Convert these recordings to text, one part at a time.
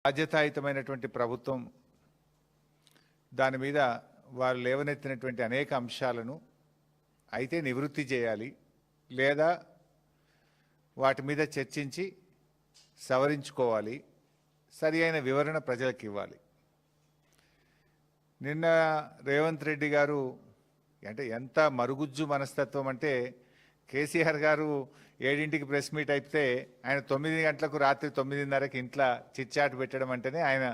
బాధ్యతాయుతమైనటువంటి ప్రభుత్వం దాని మీద వారు లేవనెత్తినటువంటి అనేక అంశాలను అయితే నివృత్తి చేయాలి లేదా వాటి మీద చర్చించి సవరించుకోవాలి, సరి అయిన వివరణ ప్రజలకు ఇవ్వాలి. నిన్న రేవంత్ రెడ్డి గారు అంటే ఎంత మరుగుజ్జు మనస్తత్వం అంటే కేసీఆర్ గారు 7ంటికి ప్రెస్ మీట్ అయితే ఆయన 9 గంటలకు రాత్రి 9:30కి ఇంట్లో చిచ్చాటు పెట్టడం అంటేనే ఆయన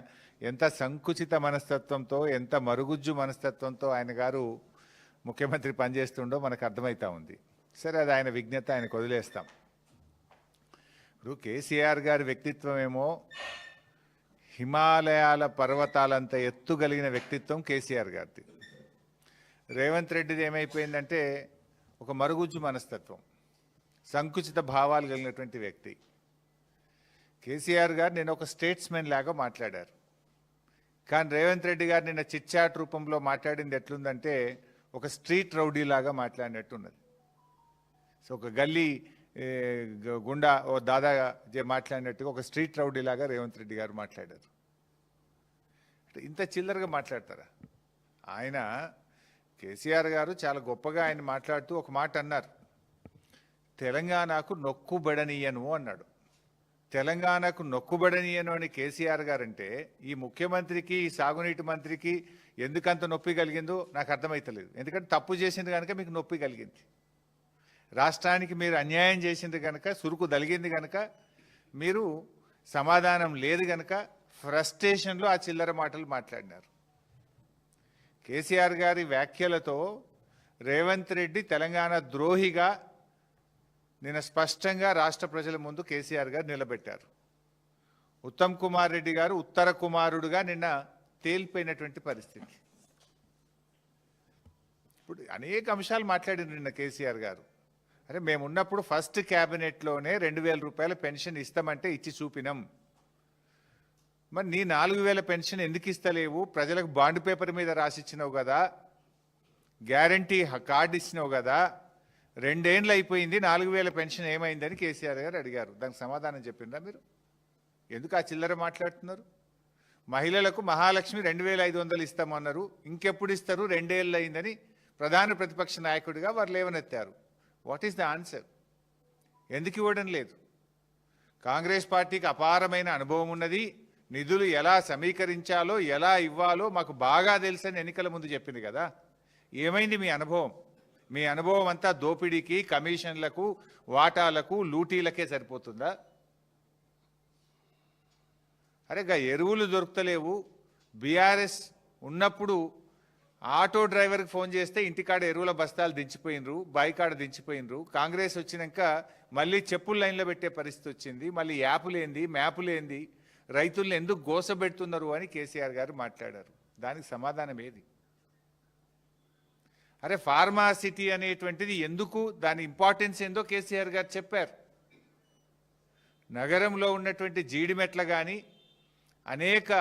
ఎంత సంకుచిత మనస్తత్వంతో ఎంత మరుగుజ్జు మనస్తత్వంతో ఆయన గారు ముఖ్యమంత్రి పనిచేస్తుండో మనకు అర్థమవుతా ఉంది. సరే, అది ఆయన విజ్ఞత, ఆయనకు వదిలేస్తాం. ఇప్పుడు కేసీఆర్ గారి వ్యక్తిత్వం ఏమో హిమాలయాల పర్వతాలంత ఎత్తుగలిగిన వ్యక్తిత్వం కేసీఆర్ గారిది. రేవంత్ రెడ్డిది ఏమైపోయిందంటే ఒక మరుగుజ్జు మనస్తత్వం, సంకుచిత భావాలు కలిగినటువంటి వ్యక్తి. కేసీఆర్ గారు నిన్న ఒక స్టేట్స్మెన్ లాగా మాట్లాడారు, కానీ రేవంత్ రెడ్డి గారు నిన్న చిట్చాట్ రూపంలో మాట్లాడింది ఎట్లుందంటే ఒక స్ట్రీట్ రౌడీ లాగా మాట్లాడినట్టున్నది. సో ఒక గల్లీ గుండా ఓ దాదా మాట్లాడినట్టుగా ఒక స్ట్రీట్ రౌడీ లాగా రేవంత్ రెడ్డి గారు మాట్లాడారు. ఇంత చిల్లరగా మాట్లాడతారా? ఆయన కేసీఆర్ గారు చాలా గొప్పగా ఆయన మాట్లాడుతూ ఒక మాట అన్నారు, తెలంగాణకు నొక్కుబడనీయను అన్నాడు. తెలంగాణకు నొక్కుబడనీయను అని కేసీఆర్ గారు అంటే ఈ ముఖ్యమంత్రికి, ఈ సాగునీటి మంత్రికి ఎందుకంత నొప్పి కలిగిందో నాకు అర్థమవుతలేదు. ఎందుకంటే తప్పు చేసింది కనుక మీకు నొప్పి కలిగింది, రాష్ట్రానికి మీరు అన్యాయం చేసింది కనుక, సురుకు దలిగింది కనుక, మీరు సమాధానం లేదు కనుక ఫ్రస్ట్రేషన్లో ఆ చిల్లర మాటలు మాట్లాడినారు. కేసీఆర్ గారి వ్యాఖ్యలతో రేవంత్ రెడ్డి తెలంగాణ ద్రోహిగా నిన్న స్పష్టంగా రాష్ట్ర ప్రజల ముందు కేసీఆర్ గారు నిలబెట్టారు. ఉత్తమ్ కుమార్ రెడ్డి గారు ఉత్తర కుమారుడుగా నిన్న తేలిపోయినటువంటి పరిస్థితి. ఇప్పుడు అనేక అంశాలు మాట్లాడింది నిన్న కేసీఆర్ గారు. అరే, మేమున్నప్పుడు ఫస్ట్ క్యాబినెట్లోనే 2,000 రూపాయల పెన్షన్ ఇస్తామంటే ఇచ్చి చూపినాం. మరి నీ 4,000 పెన్షన్ ఎందుకు ఇస్తలేవు? ప్రజలకు బాండ్ పేపర్ మీద రాసిచ్చినావు కదా, గ్యారంటీ కార్డు ఇచ్చినావు కదా, 2 ఏళ్ళు అయిపోయింది, 4,000 పెన్షన్ ఏమైందని కేసీఆర్ గారు అడిగారు. దానికి సమాధానం చెప్పిందా మీరు? ఎందుకు ఆ చిల్లర మాట్లాడుతున్నారు? మహిళలకు మహాలక్ష్మి 2,500 ఇస్తామన్నారు, ఇంకెప్పుడు ఇస్తారు? 2 ఏళ్ళు అయిందని ప్రధాన ప్రతిపక్ష నాయకుడిగా వారు లేవనెత్తారు. What is the answer? ఎందుకు ఇవ్వడం లేదు? కాంగ్రెస్ పార్టీకి అపారమైన అనుభవం ఉన్నది, నిధులు ఎలా సమీకరించాలో ఎలా ఇవ్వాలో మాకు బాగా తెలుసని ఎన్నికల ముందు చెప్పింది కదా. ఏమైంది మీ అనుభవం? మీ అనుభవం అంతా దోపిడీకి, కమిషన్లకు, వాటాలకు, లూటీలకే సరిపోతుందా? అరే, ఎరువులు దొరుకుతలేవు. బీఆర్ఎస్ ఉన్నప్పుడు ఆటో డ్రైవర్కి ఫోన్ చేస్తే ఇంటికాడ ఎరువుల బస్తాలు దించిపోయినరు, బాయికాడ దించిపోయినరు. కాంగ్రెస్ వచ్చినాక మళ్ళీ చెప్పుల లైన్లో పెట్టే పరిస్థితి వచ్చింది. మళ్ళీ యాపులేంది, మ్యాపులేంది, రైతులను ఎందుకు గోసబెడుతున్నారు అని కేసీఆర్ గారు మాట్లాడారు. దానికి సమాధానం ఏది? అరే, ఫార్మా సిటీ అనేటువంటిది ఎందుకు, దాని ఇంపార్టెన్స్ ఏందో కేసీఆర్ గారు చెప్పారు. నగరంలో ఉన్నటువంటి జీడిమెట్ల కానీ అనేక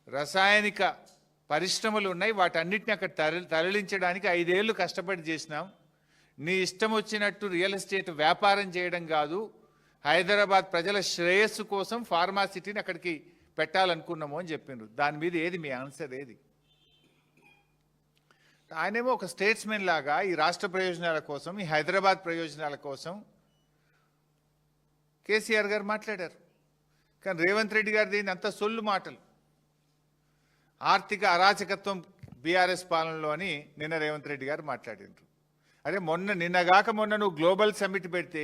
రసాయనిక పరిశ్రమలు ఉన్నాయి, వాటన్నిటిని అక్కడ తరలించడానికి 5 ఏళ్ళు కష్టపడి చేసినాం. నీ ఇష్టం వచ్చినట్టు రియల్ ఎస్టేట్ వ్యాపారం చేయడం కాదు, హైదరాబాద్ ప్రజల శ్రేయస్సు కోసం ఫార్మా సిటీని అక్కడికి పెట్టాలనుకున్నాము అని చెప్పిండ్రు. దాని మీద ఏది మీ ఆన్సర్? ఏది? ఆయనేమో ఒక స్టేట్స్మెన్ లాగా ఈ రాష్ట్ర ప్రయోజనాల కోసం, ఈ హైదరాబాద్ ప్రయోజనాల కోసం కేసీఆర్ గారు మాట్లాడారు. కానీ రేవంత్ రెడ్డి గారు దీన్ని అంత సొల్లు మాటలు, ఆర్థిక అరాచకత్వం బీఆర్ఎస్ పాలనలో అని నిన్న రేవంత్ రెడ్డి గారు మాట్లాడినారు. అరే, నిన్నగాక మొన్న నువ్వు గ్లోబల్ సమ్మిట్ పెడితే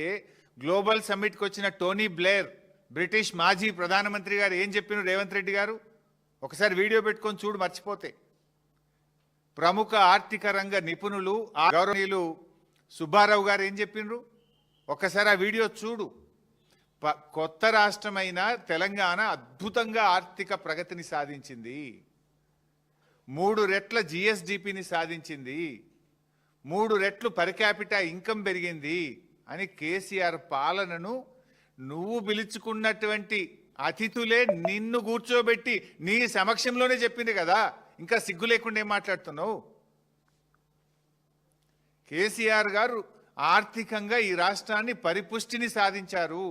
గ్లోబల్ సమ్మిట్కి వచ్చిన టోనీ బ్లేర్, బ్రిటిష్ మాజీ ప్రధానమంత్రి గారు ఏం చెప్పినారు రేవంత్ రెడ్డి గారు? ఒకసారి వీడియో పెట్టుకొని చూడు, మర్చిపోతే. ప్రముఖ ఆర్థిక రంగ నిపుణులు గౌరవనీయులు సుబ్బారావు గారు ఏం చెప్పినారు? ఒక్కసారి ఆ వీడియో చూడు. కొత్త రాష్ట్రమైన తెలంగాణ అద్భుతంగా ఆర్థిక ప్రగతిని సాధించింది, 3 రెట్ల జిఎస్డిపిని సాధించింది, 3 రెట్లు పర్ క్యాపిటా ఇన్కమ్ పెరిగింది అని కేసీఆర్ పాలనను నువ్వు పిలుచుకున్నటువంటి అతిథులే నిన్ను కూర్చోబెట్టి నీ సమక్షంలోనే చెప్పింది కదా. ఇంకా సిగ్గు లేకుండా ఏం మాట్లాడుతున్నావు? కేసీఆర్ గారు ఆర్థికంగా ఈ రాష్ట్రాన్ని పరిపుష్టిని సాధించారు.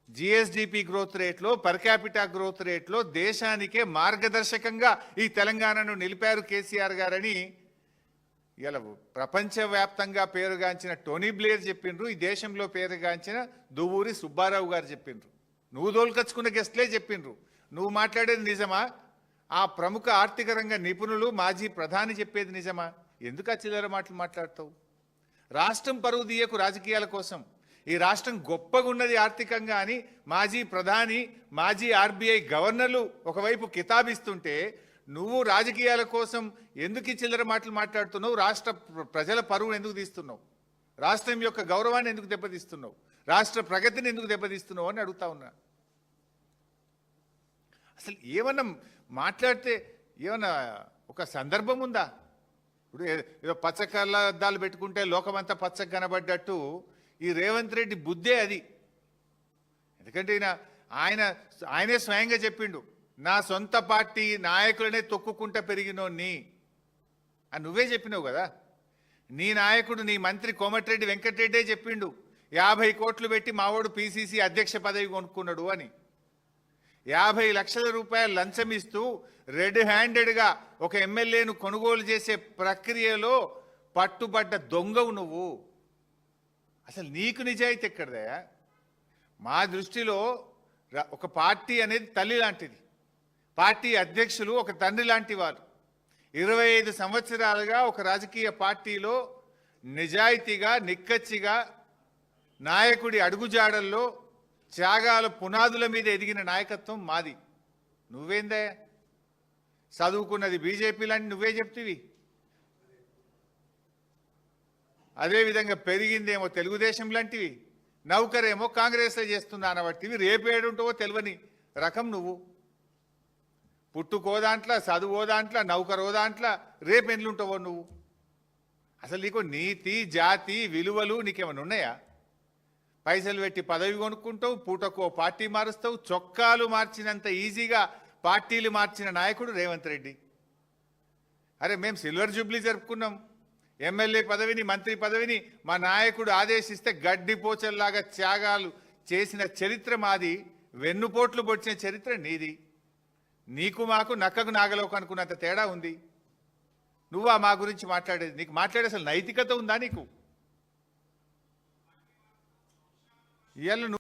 జిఎస్డిపి గ్రోత్ రేట్లో పర్ క్యాపిటా గ్రోత్ రేట్లో దేశానికే మార్గదర్శకంగా ఈ తెలంగాణను నిలిపారు కేసీఆర్ గారని ఇలా ప్రపంచవ్యాప్తంగా పేరుగాంచిన టోనీ బ్లేర్ చెప్పిండ్రు. ఈ దేశంలో పేరుగాంచిన దువ్వూరి సుబ్బారావు గారు చెప్పిండ్రు. నువ్వు దోలుకొచ్చుకున్న గెస్ట్లే చెప్పిండ్రు. నువ్వు మాట్లాడేది నిజమా? ఆ ప్రముఖ ఆర్థిక రంగ నిపుణులు మాజీ ప్రధాని చెప్పేది నిజమా? ఎందుకు ఆ చిల్లర మాటలు మాట్లాడతావు? రాష్ట్రం పరువు తీయకు రాజకీయాల కోసం. ఈ రాష్ట్రం గొప్పగా ఉన్నది ఆర్థికంగా అని మాజీ ప్రధాని, మాజీ ఆర్బీఐ గవర్నర్లు ఒకవైపు కితాబిస్తుంటే నువ్వు రాజకీయాల కోసం ఎందుకు ఈ చిల్లర మాటలు మాట్లాడుతున్నావు? రాష్ట్ర ప్రజల పరువును ఎందుకు తీస్తున్నావు? రాష్ట్రం యొక్క గౌరవాన్ని ఎందుకు దెబ్బతీస్తున్నావు? రాష్ట్ర ప్రగతిని ఎందుకు దెబ్బతీస్తున్నావు అని అడుగుతా ఉన్నా. అసలు ఏమన్నా మాట్లాడితే ఏమన్నా ఒక సందర్భం ఉందా? ఇప్పుడు ఏదో పచ్చ కళ్ళద్దాలు పెట్టుకుంటే లోకమంతా పచ్చగా కనబడ్డట్టు ఈ రేవంత్ రెడ్డి బుద్ధే అది. ఎందుకంటే ఆయనే స్వయంగా చెప్పిండు, నా సొంత పార్టీ నాయకులనే తొక్కుకుంటా పెరిగినోన్ని అని నువ్వే చెప్పినావు కదా. నీ నాయకుడు, నీ మంత్రి కోమటిరెడ్డి వెంకటరెడ్డే చెప్పిండు, 50 కోట్లు పెట్టి మావాడు పిసిసి అధ్యక్ష పదవి కొనుక్కున్నాడు అని. 50 లక్షల రూపాయలు లంచం ఇస్తూ రెడ్ హ్యాండెడ్గా ఒక ఎమ్మెల్యేను కొనుగోలు చేసే ప్రక్రియలో పట్టుబడ్డ దొంగవు నువ్వు. అసలు నీకు నిజాయితీ ఎక్కడదయా? మా దృష్టిలో ఒక పార్టీ అనేది తల్లి లాంటిది. పార్టీ అధ్యక్షులు ఒక తండ్రి లాంటి వారు. 25 సంవత్సరాలుగా ఒక రాజకీయ పార్టీలో నిజాయితీగా, నిక్కచ్చిగా నాయకుడి అడుగుజాడల్లో త్యాగాల పునాదుల మీద ఎదిగిన నాయకత్వం మాది. నువ్వేందే చదువుకున్నది బీజేపీ లాంటి నువ్వే చెప్తివి. అదేవిధంగా పెరిగిందేమో తెలుగుదేశం లాంటివి, నౌకరేమో కాంగ్రెస్లో చేస్తున్నా అనబట్టివి. రేపేడుంటావో తెలియని రకం నువ్వు. పుట్టుకో దాంట్లో, చదువో దాంట్లో, నౌకరో దాంట్లో, రేపెండ్లుంటావో నువ్వు. అసలు నీకు నీతి, జాతి, విలువలు నీకేమైనా ఉన్నాయా? పైసలు పెట్టి పదవి కొనుక్కుంటావు, పూటకో పార్టీ మారుస్తావు. చొక్కాలు మార్చినంత ఈజీగా పార్టీలు మార్చిన నాయకుడు రేవంత్ రెడ్డి. అరే మేము సిల్వర్ జూబ్లీ జరుపుకున్నాం. ఎమ్మెల్యే పదవిని, మంత్రి పదవిని మా నాయకుడు ఆదేశిస్తే గడ్డిపోచల్లాగా త్యాగాలు చేసిన చరిత్ర మాది. వెన్నుపోట్లు పొడిచిన చరిత్ర నీది. నీకు మాకు నక్కకు నాగలోకు అనుకున్నంత తేడా ఉంది. నువ్వా మా గురించి మాట్లాడేది? నీకు మాట్లాడే అసలు నైతికత ఉందా నీకు? ఇవాళ